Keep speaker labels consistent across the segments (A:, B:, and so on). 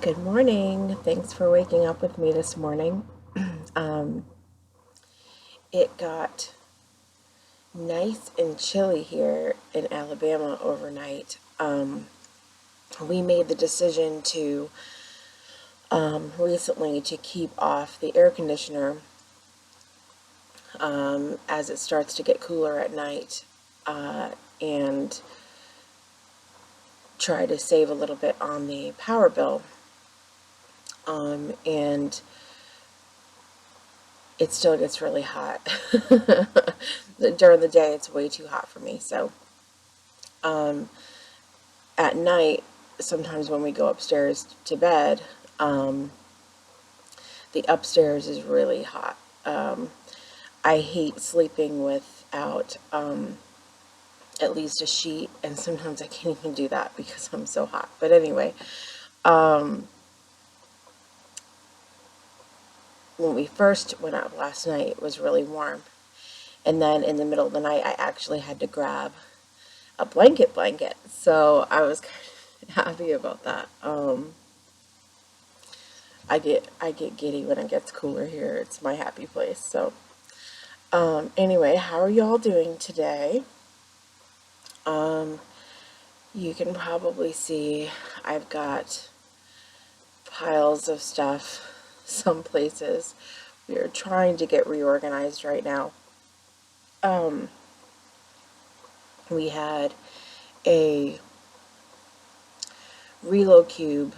A: Good morning. Thanks for waking up with me this morning. um, it got nice and chilly here in Alabama overnight. We made the decision to recently to keep off the air conditioner as it starts to get cooler at night and try to save a little bit on the power bill. And it still gets really hot. During the day, it's way too hot for me. So at night, sometimes when we go upstairs to bed, the upstairs is really hot. I hate sleeping without at least a sheet, and sometimes I can't even do that because I'm so hot. But anyway, when we first went out last night, it was really warm. And then in the middle of the night, I actually had to grab a blanket. So I was kind of happy about that. I get giddy when it gets cooler here. It's my happy place. So anyway, how are y'all doing today? You can probably see I've got piles of stuff some places. We are trying to get reorganized right now. We had a Relo Cube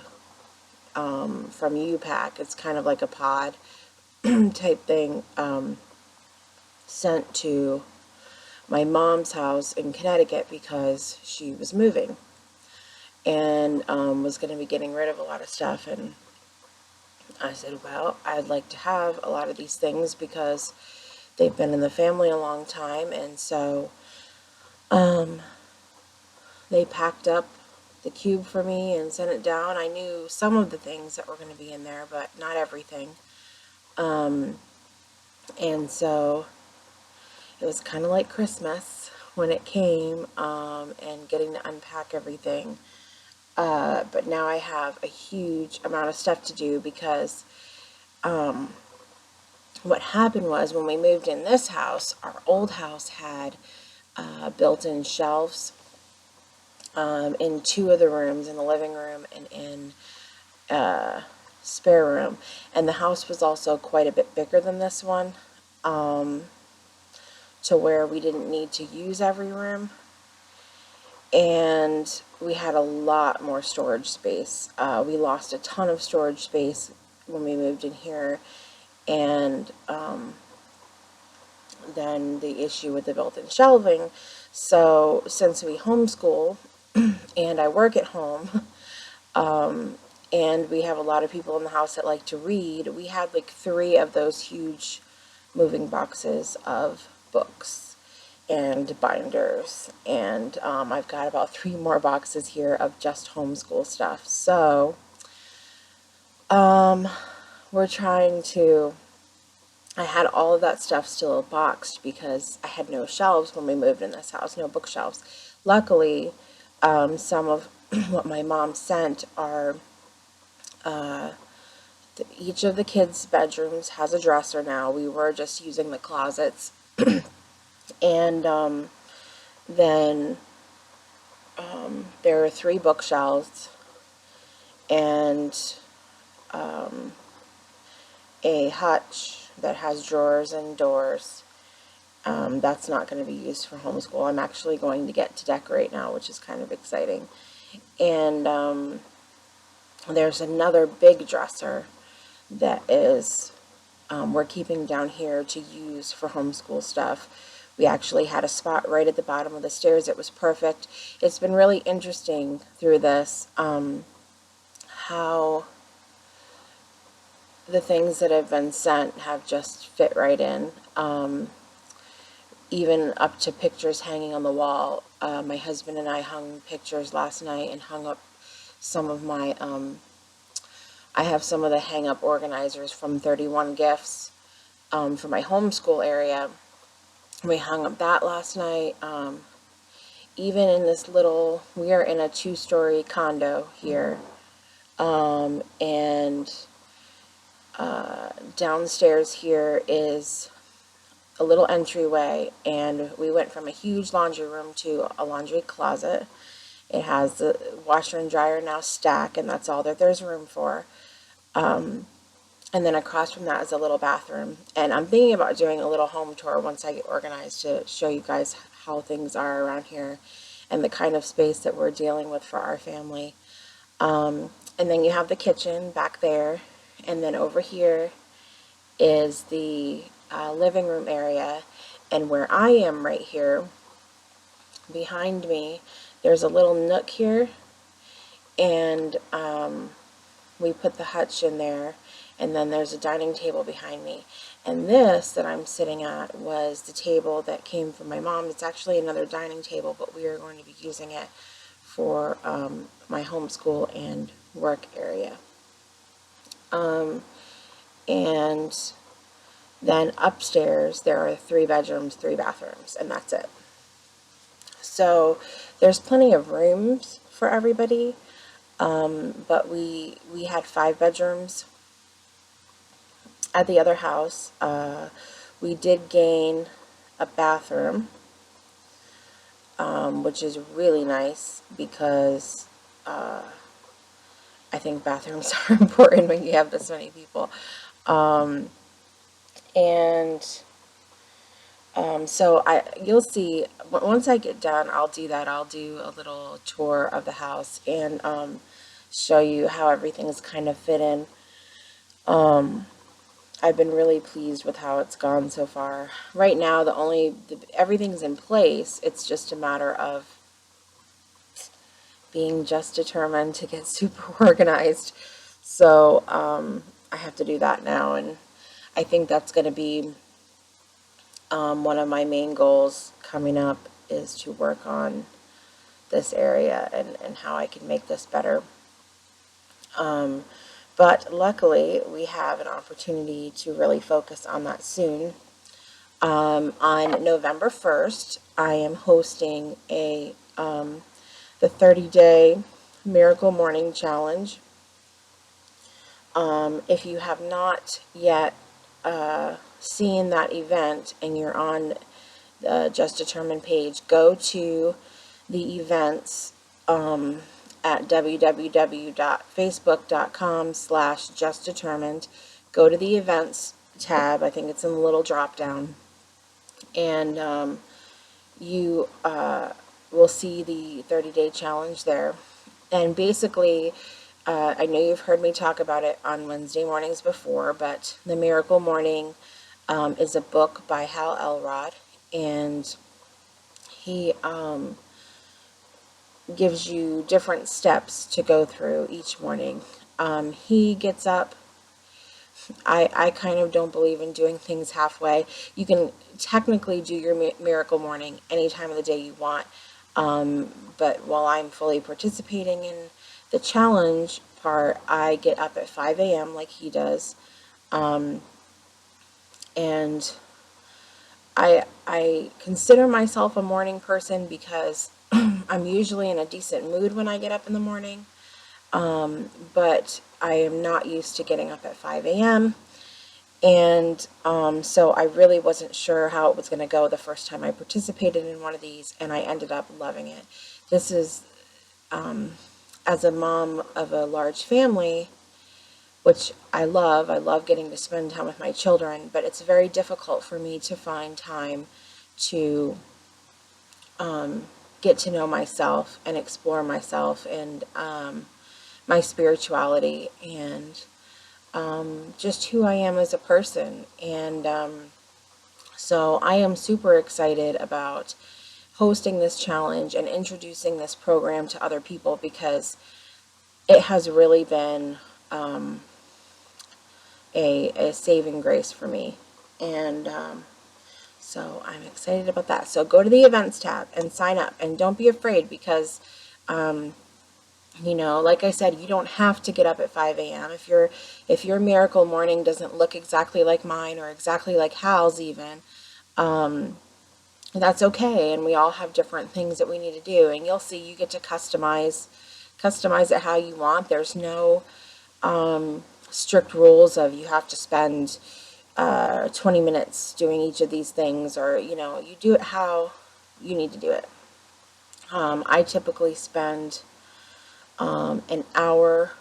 A: from U-Pack. It's kind of like a pod type thing, sent to my mom's house in Connecticut because she was moving and was going to be getting rid of a lot of stuff. And I said, well, I'd like to have a lot of these things because they've been in the family a long time. And so they packed up the cube for me and sent it down. I knew some of the things that were going to be in there, but not everything. And so it was kind of like Christmas when it came, and getting to unpack everything. But now I have a huge amount of stuff to do because what happened was when we moved in this house, our old house had built-in shelves in two of the rooms, in the living room and in spare room. And the house was also quite a bit bigger than this one, to where we didn't need to use every room. And we had a lot more storage space. We lost a ton of storage space when we moved in here. And then the issue with the built-in shelving. So since we homeschool and I work at home, and we have a lot of people in the house that like to read, we had like 3 of those huge moving boxes of books and binders, and I've got about 3 more boxes here of just homeschool stuff. So we're trying to, I had all of that stuff still boxed because I had no shelves when we moved in this house, no bookshelves. Luckily, some of what my mom sent are, each of the kids' bedrooms has a dresser now. We were just using the closets. And then there are 3 bookshelves and a hutch that has drawers and doors. That's not going to be used for homeschool. I'm actually going to get to decorate now, which is kind of exciting. And there's another big dresser that is we're keeping down here to use for homeschool stuff. We actually had a spot right at the bottom of the stairs. It was perfect. It's been really interesting through this, how the things that have been sent have just fit right in. Even up to pictures hanging on the wall. My husband and I hung pictures last night and hung up some of my, I have some of the hang-up organizers from 31 Gifts for my homeschool area. We hung up that last night. Even in this little, we are in a 2-story condo here. And downstairs here is a little entryway, and we went from a huge laundry room to a laundry closet. It has the washer and dryer now stack, and that's all that there's room for. And then across from that is a little bathroom. And I'm thinking about doing a little home tour once I get organized to show you guys how things are around here and the kind of space that we're dealing with for our family. And then you have the kitchen back there. And then over here is the living room area. And where I am right here, behind me, there's a little nook here. And we put the hutch in there. And then there's a dining table behind me. And this that I'm sitting at was the table that came from my mom. It's actually another dining table, but we are going to be using it for my homeschool and work area. And then upstairs there are 3 bedrooms, 3 bathrooms, and that's it. So there's plenty of rooms for everybody, but we had 5 bedrooms at the other house. We did gain a bathroom, which is really nice because I think bathrooms are important when you have this many people. So you'll see, once I get done, I'll do that. I'll do a little tour of the house and show you how everything's kind of fit in. I've been really pleased with how it's gone so far. Right now, everything's in place. It's just a matter of being just determined to get super organized. So I have to do that now, and I think that's going to be one of my main goals coming up, is to work on this area and how I can make this better. But luckily, we have an opportunity to really focus on that soon. On November 1st, I am hosting the 30-day Miracle Morning Challenge. If you have not yet seen that event and you're on the Just Determined page, go to the events at www.facebook.com/justdetermined. Go to the events tab. I think it's in the little drop down, and you will see the 30-day challenge there. And basically, I know you've heard me talk about it on Wednesday mornings before, but The Miracle Morning is a book by Hal Elrod, and he gives you different steps to go through each morning. He gets up. I kind of don't believe in doing things halfway. You can technically do your miracle morning any time of the day you want, but while I'm fully participating in the challenge part, I get up at 5 a.m. like he does, and I consider myself a morning person because I'm usually in a decent mood when I get up in the morning, but I am not used to getting up at 5 a.m. And so I really wasn't sure how it was going to go the first time I participated in one of these, and I ended up loving it. This is, as a mom of a large family, which I love getting to spend time with my children, but it's very difficult for me to find time to get to know myself and explore myself and my spirituality and just who I am as a person. And so I am super excited about hosting this challenge and introducing this program to other people, because it has really been a saving grace for me. And so I'm excited about that. So go to the events tab and sign up, and don't be afraid, because you know, like I said, you don't have to get up at 5 a.m. If your miracle morning doesn't look exactly like mine or exactly like Hal's even, that's okay. And we all have different things that we need to do. And you'll see, you get to customize customize it how you want. There's no strict rules of you have to spend 20 minutes doing each of these things, or you do it how you need to do it. I typically spend an hour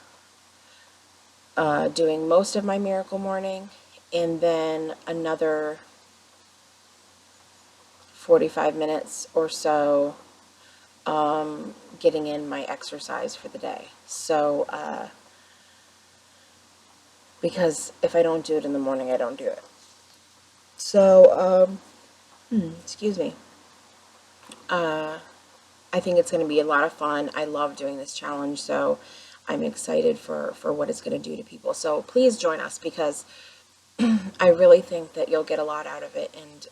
A: doing most of my miracle morning, and then another 45 minutes or so getting in my exercise for the day. So because if I don't do it in the morning, I don't do it. So excuse me. I think it's going to be a lot of fun. I love doing this challenge, so I'm excited for what it's going to do to people. So please join us, because I really think that you'll get a lot out of it, and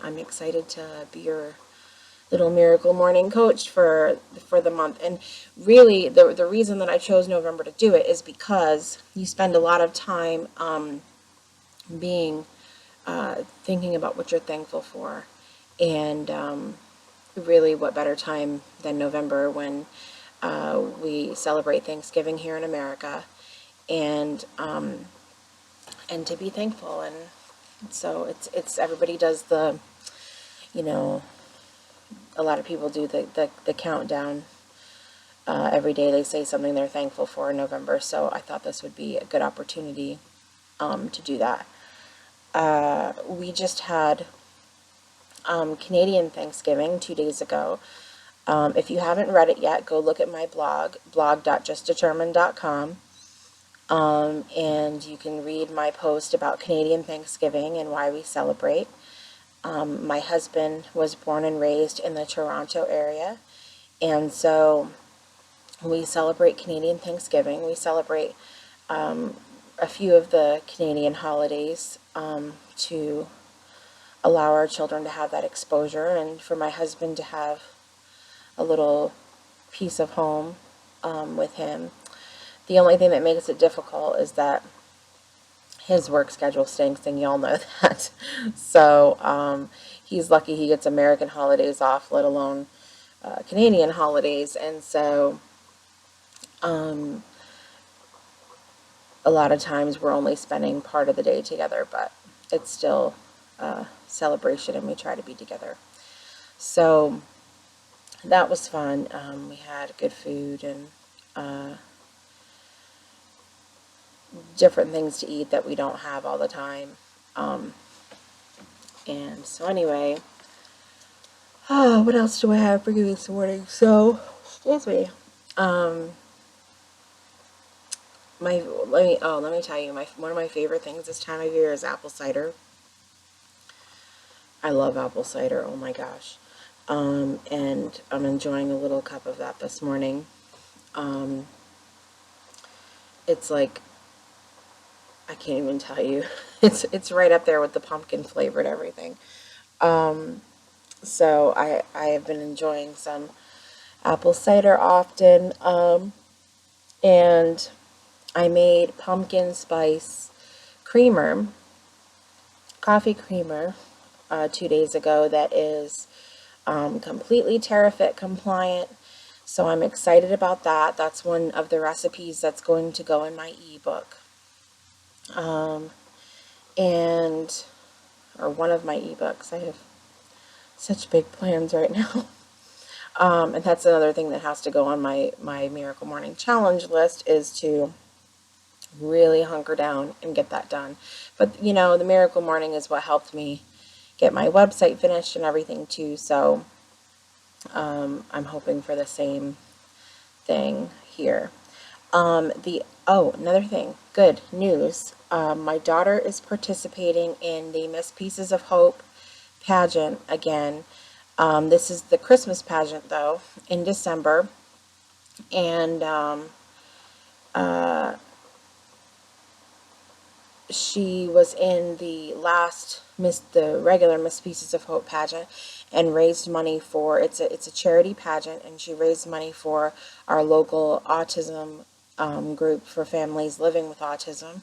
A: I'm excited to be your little miracle morning coach for the month. And really, the reason that I chose November to do it is because you spend a lot of time being thinking about what you're thankful for, and really, what better time than November, when we celebrate Thanksgiving here in America, and to be thankful. And so it's everybody does the, a lot of people do the countdown. Every day they say something they're thankful for in November, so I thought this would be a good opportunity to do that. We just had Canadian Thanksgiving 2 days ago. If you haven't read it yet, go look at my blog.justdetermined.com, and you can read my post about Canadian Thanksgiving and why we celebrate. My husband was born and raised in the Toronto area, and so we celebrate Canadian Thanksgiving. We celebrate a few of the Canadian holidays to allow our children to have that exposure, and for my husband to have a little piece of home with him. The only thing that makes it difficult is that his work schedule stinks, and y'all know that. So he's lucky he gets American holidays off, let alone Canadian holidays. And so a lot of times we're only spending part of the day together, but it's still a celebration, and we try to be together. So that was fun. We had good food and different things to eat that we don't have all the time. And so anyway, what else do I have for you this morning? So, excuse me. Let me tell you, one of my favorite things this time of year is apple cider. I love apple cider. Oh my gosh. And I'm enjoying a little cup of that this morning. It's like, I can't even tell you. It's right up there with the pumpkin flavored everything. So I have been enjoying some apple cider often. And I made pumpkin spice creamer, coffee creamer, 2 days ago that is completely TerraFit compliant. So I'm excited about that. That's one of the recipes that's going to go in my ebook. Or one of my ebooks. I have such big plans right now. And that's another thing that has to go on my Miracle Morning Challenge list, is to really hunker down and get that done. But, the Miracle Morning is what helped me get my website finished and everything too, so I'm hoping for the same thing here. Another thing, good news. My daughter is participating in the Miss Pieces of Hope pageant again. This is the Christmas pageant, though, in December. And she was in the regular Miss Pieces of Hope pageant, and raised money for, it's a charity pageant, and she raised money for our local autism group for families living with autism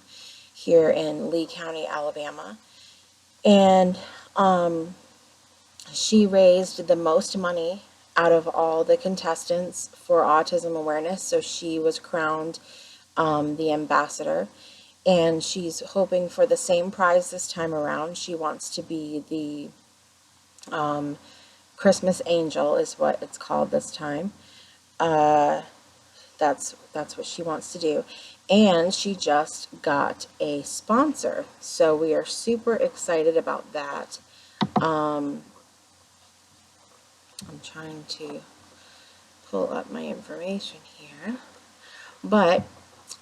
A: here in Lee County, Alabama. And she raised the most money out of all the contestants for autism awareness. So she was crowned the ambassador, and she's hoping for the same prize this time around. She wants to be the Christmas Angel, is what it's called this time. That's what she wants to do. And she just got a sponsor, so we are super excited about that. I'm trying to pull up my information here, but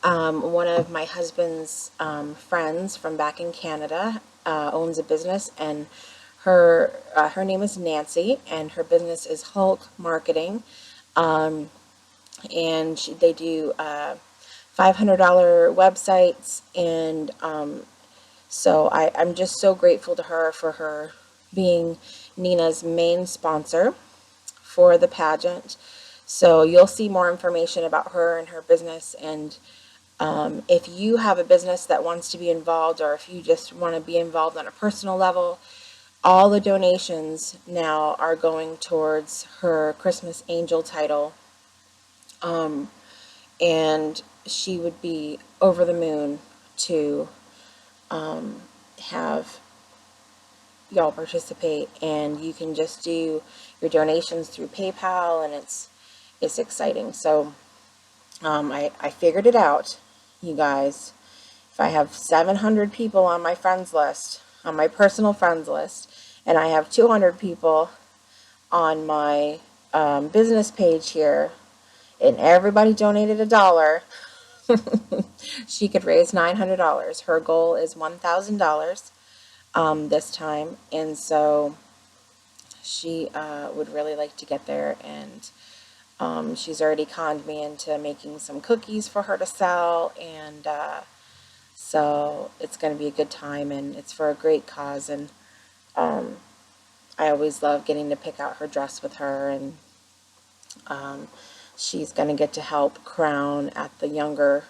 A: one of my husband's friends from back in Canada owns a business, and her name is Nancy, and her business is Hulk Marketing. And they do $500 websites, and so I'm just so grateful to her for her being Nina's main sponsor for the pageant. So you'll see more information about her and her business, and if you have a business that wants to be involved, or if you just want to be involved on a personal level, all the donations now are going towards her Christmas Angel title. And she would be over the moon to have y'all participate, and you can just do your donations through PayPal, and it's exciting. So I figured it out, you guys. If I have 700 people on my friends list, on my personal friends list, and I have 200 people on my business page here, and everybody donated $1, she could raise $900. Her goal is $1,000 this time, and so she would really like to get there, and she's already conned me into making some cookies for her to sell, and so it's going to be a good time, and it's for a great cause, and I always love getting to pick out her dress with her, and she's going to get to help crown at the younger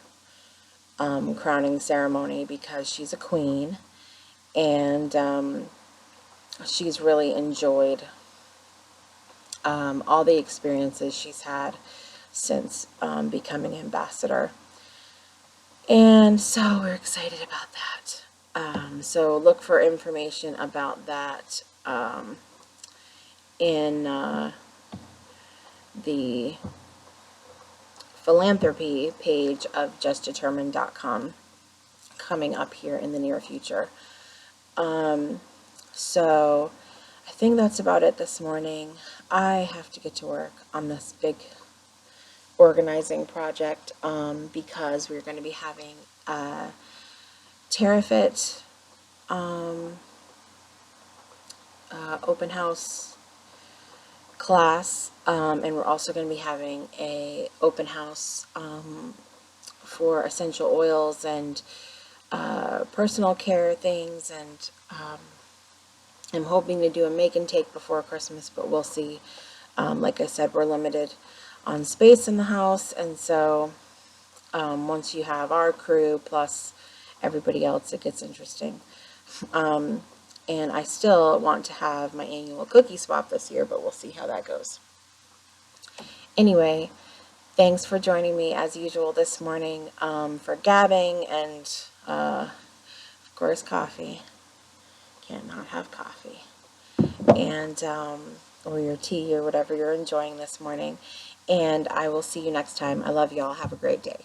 A: crowning ceremony because she's a queen, and she's really enjoyed all the experiences she's had since becoming ambassador. And so we're excited about that. So look for information about that in the philanthropy page of justdetermined.com coming up here in the near future. So I think that's about it this morning. I have to get to work on this big organizing project because we're going to be having a TerraFit open house class, and we're also going to be having a open house for essential oils and personal care things, and I'm hoping to do a make and take before Christmas, but we'll see. Like I said, we're limited on space in the house, and so once you have our crew plus everybody else, it gets interesting. And I still want to have my annual cookie swap this year, but we'll see how that goes. Anyway, thanks for joining me as usual this morning for gabbing and, of course, coffee. Can't not have coffee. And, or your tea or whatever you're enjoying this morning. And I will see you next time. I love y'all. Have a great day.